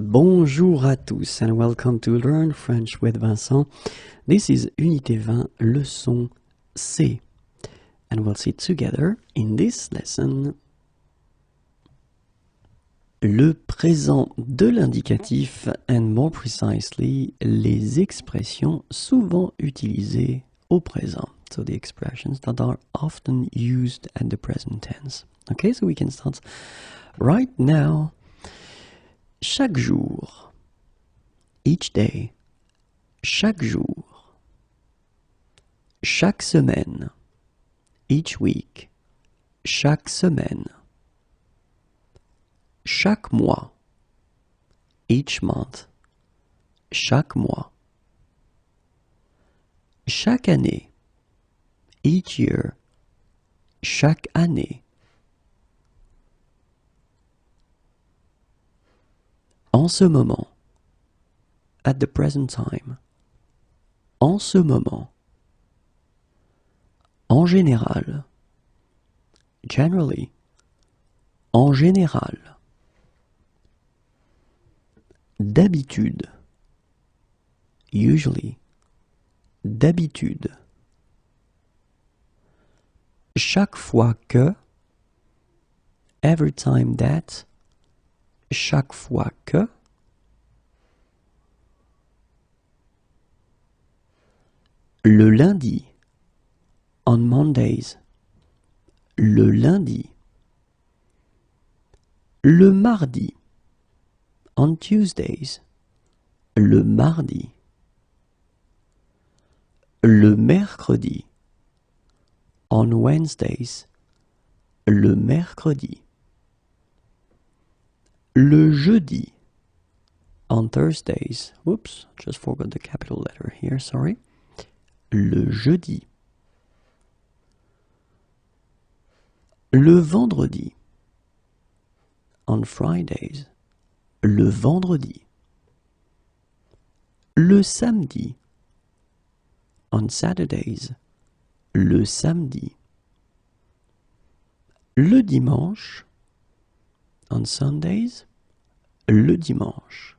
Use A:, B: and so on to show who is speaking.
A: Bonjour à tous and welcome to Learn French with Vincent. This is Unité 20, leçon C. And we'll see together in this lesson le présent de l'indicatif and more precisely les expressions souvent utilisées au présent. So the expressions that are often used at the present tense. Okay, so we can start right now. Chaque jour, each day, chaque jour, chaque semaine, each week, chaque semaine, chaque mois, each month, chaque mois, chaque année, each year, chaque année, en ce moment, at the present time, en ce moment, en général, generally, en général, d'habitude, usually, d'habitude, chaque fois que, every time that, chaque fois que, le lundi, on Mondays, le lundi, le mardi, on Tuesdays, le mardi, le mercredi, on Wednesdays, le mercredi, le jeudi, on Thursdays, whoops, just forgot the capital letter here, sorry, le jeudi, le vendredi, on Fridays, le vendredi, le samedi, on Saturdays, le samedi, le dimanche, on Sundays, le dimanche,